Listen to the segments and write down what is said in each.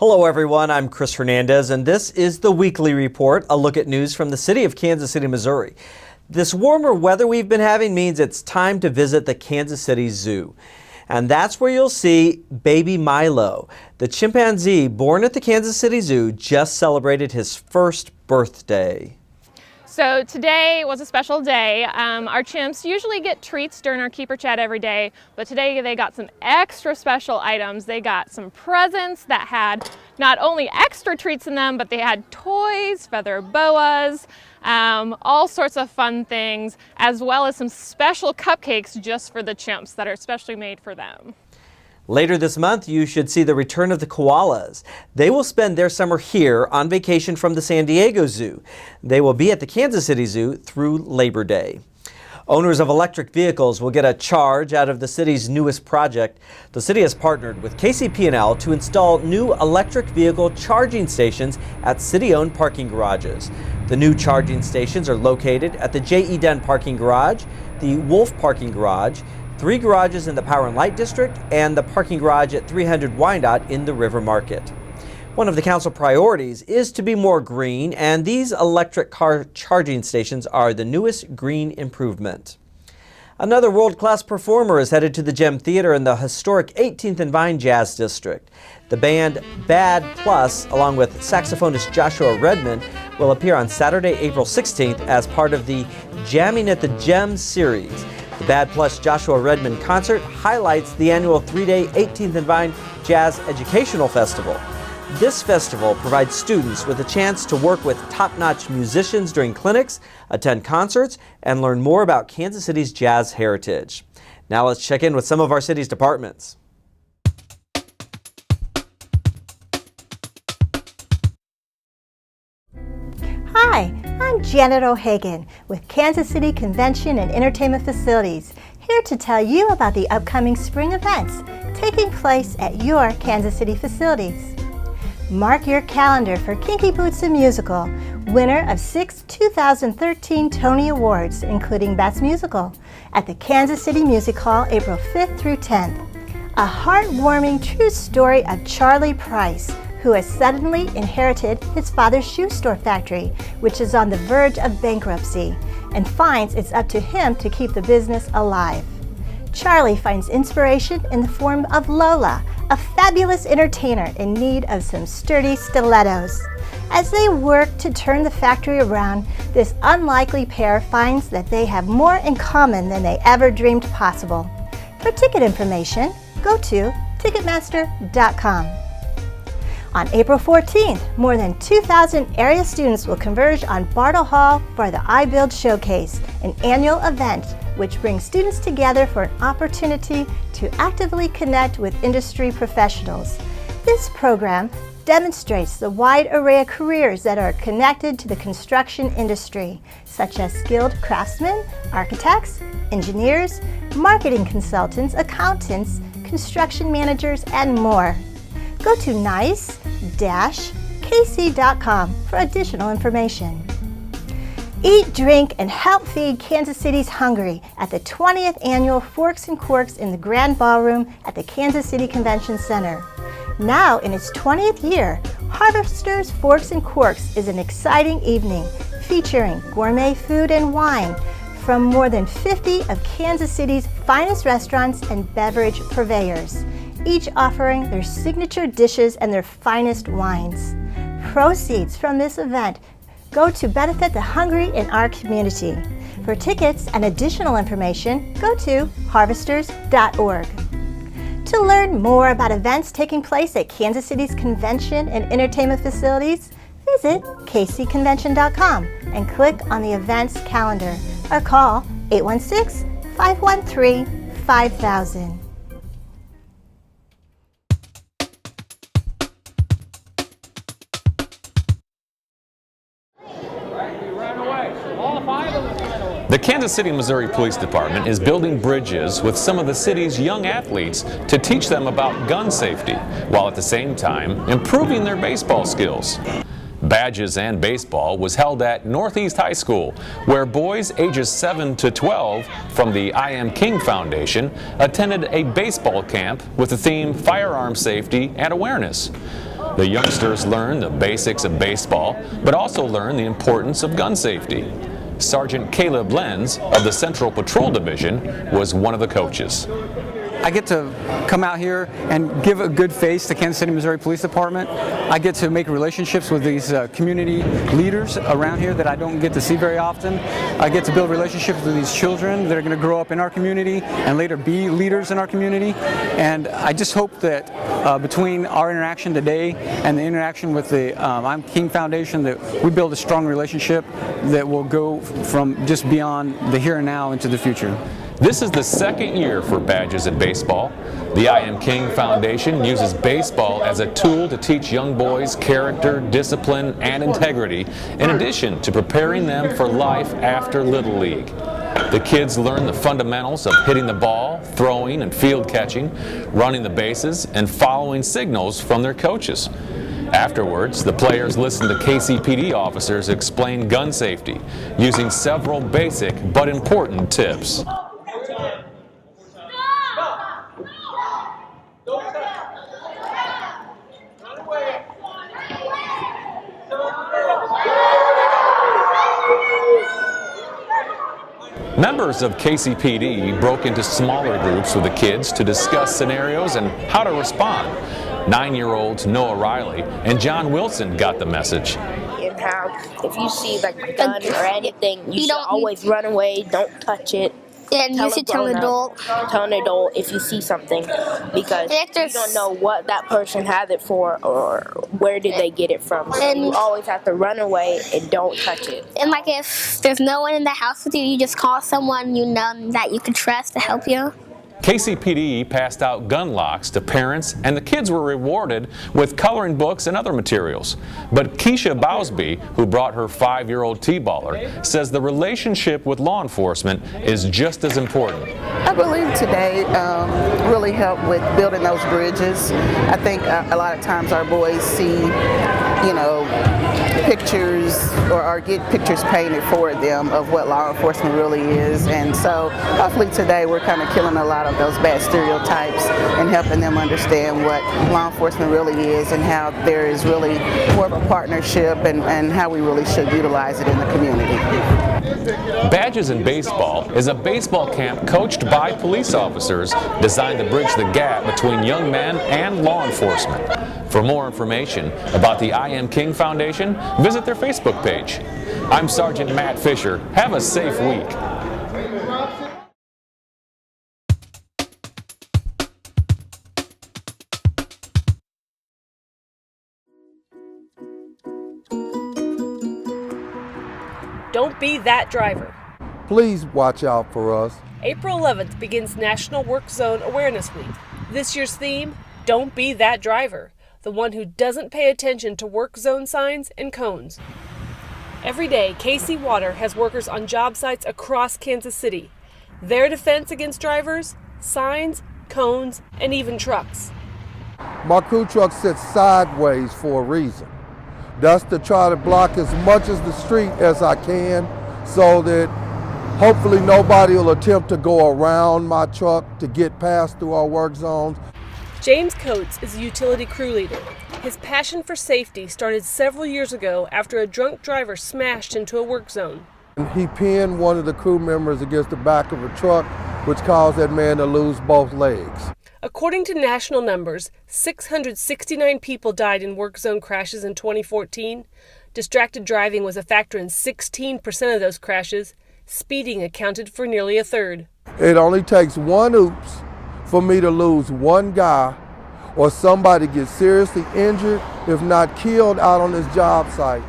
Hello everyone, I'm Chris Hernandez and this is the Weekly Report, a look at news from the city of Kansas City, Missouri. This warmer weather we've been having means it's time to visit the Kansas City Zoo. And that's where you'll see baby Milo. The chimpanzee born at the Kansas City Zoo just celebrated his first birthday. So today was a special day. Our chimps usually get treats during our keeper chat every day, but today they got some extra special items. They got some presents that had not only extra treats in them, but they had toys, feather boas, all sorts of fun things, as well as some special cupcakes just for the chimps that are specially made for them. Later this month, you should see the return of the koalas. They will spend their summer here on vacation from the San Diego Zoo. They will be at the Kansas City Zoo through Labor Day. Owners of electric vehicles will get a charge out of the city's newest project. The city has partnered with kcmo to install new electric vehicle charging stations at city-owned parking garages. The new charging stations are located at the J.E. Den Parking Garage, the Wolf Parking Garage, 3 garages in the Power and Light District, and the parking garage at 300 Wyandotte in the River Market. One of the council priorities is to be more green, and these electric car charging stations are the newest green improvement. Another world-class performer is headed to the Gem Theater in the historic 18th and Vine Jazz District. The band Bad Plus, along with saxophonist Joshua Redman, will appear on Saturday, April 16th as part of the Jamming at the Gem series. The Bad Plus Joshua Redman concert highlights the annual 3-day 18th and Vine Jazz Educational Festival. This festival provides students with a chance to work with top-notch musicians during clinics, attend concerts, and learn more about Kansas City's jazz heritage. Now let's check in with some of our city's departments. Hi, I'm Janet O'Hagan with Kansas City Convention and Entertainment Facilities, here to tell you about the upcoming spring events taking place at your Kansas City facilities. Mark your calendar for Kinky Boots the Musical, winner of 6 2013 Tony Awards, including Best Musical, at the Kansas City Music Hall April 5th through 10th. A heartwarming true story of Charlie Price, who has suddenly inherited his father's shoe store factory, which is on the verge of bankruptcy, and finds it's up to him to keep the business alive. Charlie finds inspiration in the form of Lola, a fabulous entertainer in need of some sturdy stilettos. As they work to turn the factory around, this unlikely pair finds that they have more in common than they ever dreamed possible. For ticket information, go to Ticketmaster.com. On April 14th, more than 2,000 area students will converge on Bartle Hall for the iBuild Showcase, an annual event which brings students together for an opportunity to actively connect with industry professionals. This program demonstrates the wide array of careers that are connected to the construction industry, such as skilled craftsmen, architects, engineers, marketing consultants, accountants, construction managers, and more. Go to nice-kc.com for additional information. Eat, drink, and help feed Kansas City's hungry at the 20th Annual Forks and Corks in the Grand Ballroom at the Kansas City Convention Center. Now in its 20th year, Harvester's Forks and Corks is an exciting evening featuring gourmet food and wine from more than 50 of Kansas City's finest restaurants and beverage purveyors, each offering their signature dishes and their finest wines. Proceeds from this event go to benefit the hungry in our community. For tickets and additional information, go to harvesters.org. To learn more about events taking place at Kansas City's convention and entertainment facilities, visit kcconvention.com and click on the events calendar or call 816-513-5000. The Kansas City, Missouri Police Department is building bridges with some of the city's young athletes to teach them about gun safety, while at the same time improving their baseball skills. Badges and Baseball was held at Northeast High School, where boys ages 7 to 12 from the I Am King Foundation attended a baseball camp with the theme Firearm Safety and Awareness. The youngsters learn the basics of baseball, but also learn the importance of gun safety. Sergeant Caleb Lenz of the Central Patrol Division was one of the coaches. I get to come out here and give a good face to Kansas City, Missouri Police Department. I get to make relationships with these community leaders around here that I don't get to see very often. I get to build relationships with these children that are going to grow up in our community and later be leaders in our community. And I just hope that between our interaction today and the interaction with the I'm King Foundation, that we build a strong relationship that will go from just beyond the here and now into the future. This is the second year for Badges in Baseball. The I Am King Foundation uses baseball as a tool to teach young boys character, discipline, and integrity, in addition to preparing them for life after Little League. The kids learn the fundamentals of hitting the ball, throwing and field catching, running the bases, and following signals from their coaches. Afterwards, the players listen to KCPD officers explain gun safety, using several basic but important tips. Members of KCPD broke into smaller groups with the kids to discuss scenarios and how to respond. 9-year-olds Noah Riley and John Wilson got the message. And how if you see like a gun or anything, you should always run away, don't touch it. And you should tell an adult. Tell an adult if you see something, because you don't know what that person has it for or where did they get it from. So you always have to run away and don't touch it. And like if there's no one in the house with you, you just call someone you know that you can trust to help you. KCPD passed out gun locks to parents, and the kids were rewarded with coloring books and other materials. But Keisha Bowsby, who brought her 5-year-old T-baller, says the relationship with law enforcement is just as important. I believe today really helped with building those bridges. I think a lot of times our boys see, pictures or get pictures painted for them of what law enforcement really is, and so hopefully today we're kind of killing a lot of those bad stereotypes and helping them understand what law enforcement really is and how there is really more of a partnership and how we really should utilize it in the community. Badges in Baseball is a baseball camp coached by police officers designed to bridge the gap between young men and law enforcement. For more information about the I Am King Foundation, visit their Facebook page. I'm Sergeant Matt Fisher. Have a safe week. Don't be that driver. Please watch out for us. April 11th begins National Work Zone Awareness Week. This year's theme, Don't Be That Driver, the one who doesn't pay attention to work zone signs and cones. Every day, KC Water has workers on job sites across Kansas City. Their defense against drivers, signs, cones, and even trucks. My crew truck sits sideways for a reason. That's to try to block as much of the street as I can so that hopefully nobody will attempt to go around my truck to get past through our work zones. James Coates is a utility crew leader. His passion for safety started several years ago after a drunk driver smashed into a work zone. He pinned one of the crew members against the back of a truck, which caused that man to lose both legs. According to national numbers, 669 people died in work zone crashes in 2014. Distracted driving was a factor in 16% of those crashes. Speeding accounted for nearly a third. It only takes one oops for me to lose one guy or somebody gets seriously injured, if not killed, out on this job site.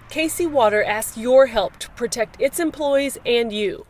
KC Water asks your help to protect its employees and you.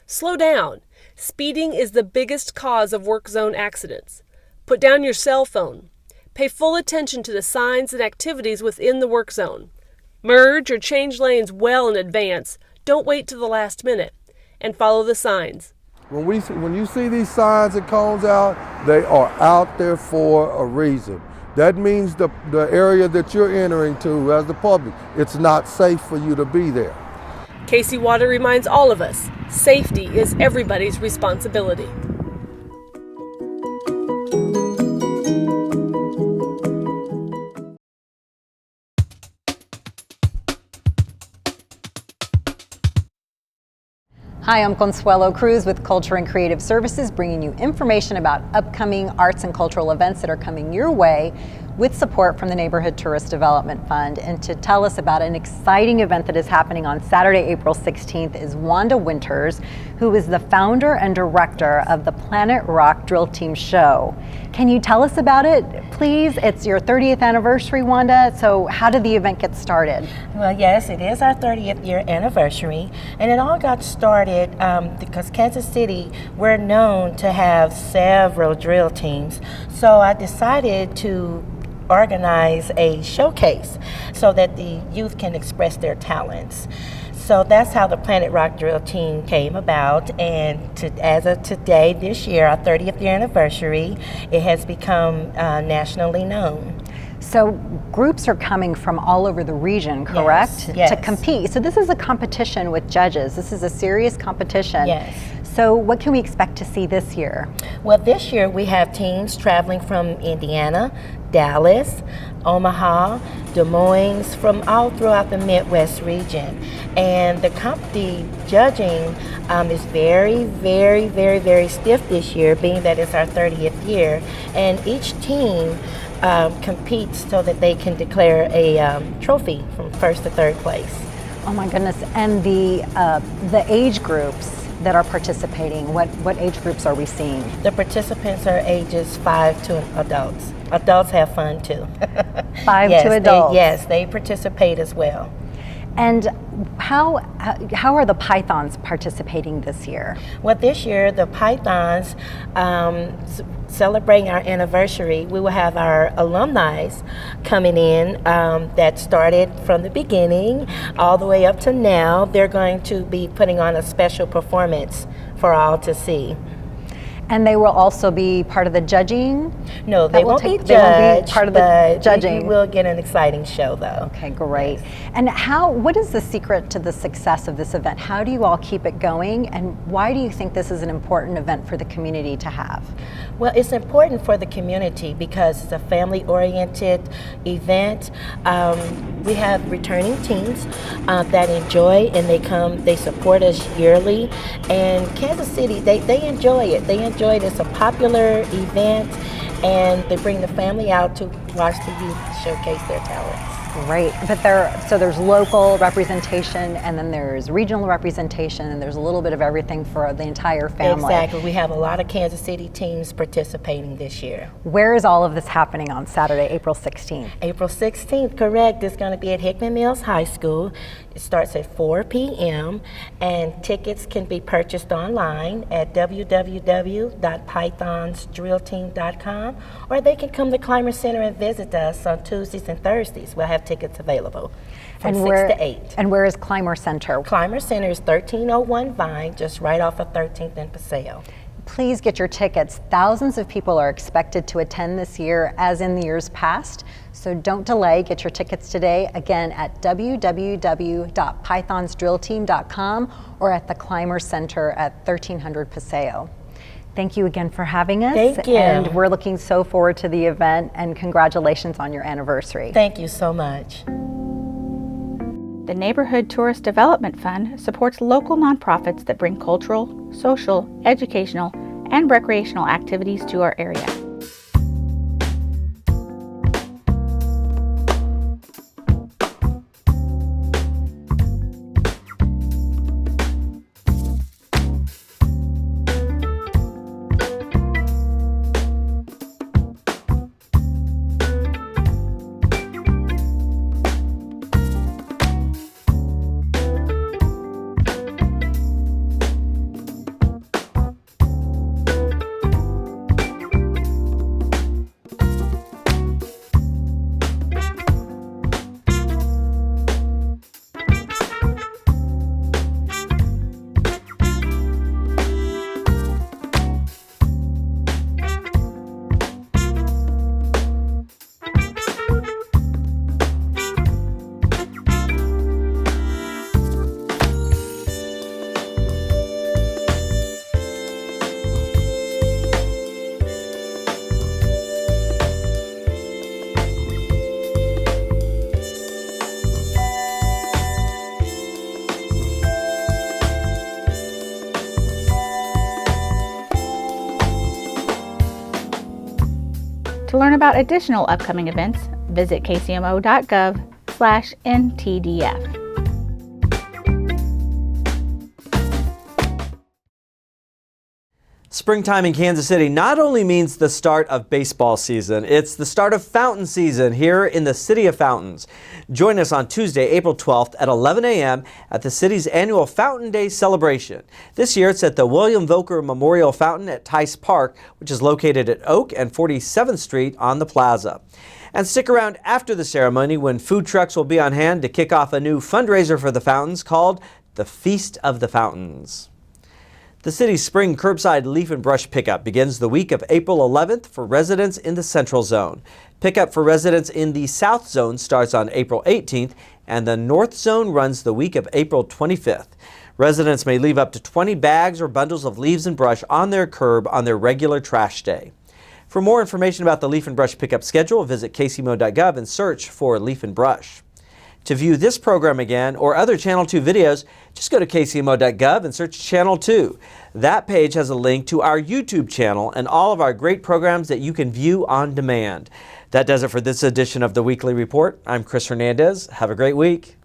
Slow down. Speeding is the biggest cause of work zone accidents. Put down your cell phone. Pay full attention to the signs and activities within the work zone. Merge or change lanes well in advance. Don't wait till the last minute. And follow the signs. When you see these signs and cones out, they are out there for a reason. That means the area that you're entering to as the public, it's not safe for you to be there. KC Water reminds all of us, safety is everybody's responsibility. Hi, I'm Consuelo Cruz with Culture and Creative Services, bringing you information about upcoming arts and cultural events that are coming your way with support from the Neighborhood Tourist Development Fund. And to tell us about an exciting event that is happening on Saturday, April 16th is Wanda Winters, who is the founder and director of the Planet Rock Drill Team Show. Can you tell us about it, please? It's your 30th anniversary, Wanda, so how did the event get started? Well, yes, it is our 30th year anniversary, and it all got started because Kansas City, we're known to have several drill teams, so I decided to organize a showcase so that the youth can express their talents. So that's how the Planet Rock Drill Team came about, and as of today, this year, our 30th year anniversary, it has become nationally known. So groups are coming from all over the region, correct? Yes. To compete. So this is a competition with judges. This is a serious competition. Yes. So what can we expect to see this year? Well, this year we have teams traveling from Indiana, Dallas, Omaha, Des Moines, from all throughout the Midwest region. And the judging is very, very, very, very stiff this year, being that it's our 30th year. And each team competes so that they can declare a trophy from first to third place. Oh my goodness! And the age groups that are participating, what age groups are we seeing? The participants are ages 5 to adults. Adults have fun too. 5 to adults. Yes, they participate as well. And how are the Pythons participating this year? Well, this year the Pythons, celebrating our anniversary, we will have our alumni coming in that started from the beginning all the way up to now. They're going to be putting on a special performance for all to see. And they will also be part of the judging? No, they won't be judged. They won't be part of the judging. You will get an exciting show, though. Okay, great. Yes. And what is the secret to the success of this event? How do you all keep it going? And why do you think this is an important event for the community to have? Well, it's important for the community because it's a family-oriented event. We have returning teams that enjoy, and they support us yearly. And Kansas City, they enjoy it. They enjoy it. It's a popular event, and they bring the family out to watch the youth showcase their talents. Great, but there's local representation, and then there's regional representation, and there's a little bit of everything for the entire family. Exactly. We have a lot of Kansas City teams participating this year. Where is all of this happening on Saturday, April 16th? April 16th, correct. It's going to be at Hickman Mills High School. It starts at 4 p.m. and tickets can be purchased online at www.pythonsdrillteam.com, or they can come to Clymer Center and visit us on Tuesdays and Thursdays. We'll have tickets available from 6 to 8. And where is Clymer Center? Clymer Center is 1301 Vine, just right off of 13th and Paseo. Please get your tickets. Thousands of people are expected to attend this year, as in the years past. So don't delay, get your tickets today, again at www.pythonsdrillteam.com or at the Clymer Center at 1300 Paseo. Thank you again for having us. Thank you. And we're looking so forward to the event, and congratulations on your anniversary. Thank you so much. The Neighborhood Tourist Development Fund supports local nonprofits that bring cultural, social, educational, and recreational activities to our area. To learn about additional upcoming events, visit kcmo.gov/ntdf. Springtime in Kansas City not only means the start of baseball season, it's the start of fountain season here in the City of Fountains. Join us on Tuesday, April 12th at 11 a.m. at the city's annual Fountain Day celebration. This year it's at the William Voelker Memorial Fountain at Tice Park, which is located at Oak and 47th Street on the plaza. And stick around after the ceremony when food trucks will be on hand to kick off a new fundraiser for the fountains called the Feast of the Fountains. The city's spring curbside leaf and brush pickup begins the week of April 11th for residents in the Central Zone. Pickup for residents in the South Zone starts on April 18th, and the North Zone runs the week of April 25th. Residents may leave up to 20 bags or bundles of leaves and brush on their curb on their regular trash day. For more information about the leaf and brush pickup schedule, visit kcmo.gov and search for leaf and brush. To view this program again or other Channel 2 videos, just go to kcmo.gov and search Channel 2. That page has a link to our YouTube channel and all of our great programs that you can view on demand. That does it for this edition of the Weekly Report. I'm Chris Hernandez. Have a great week.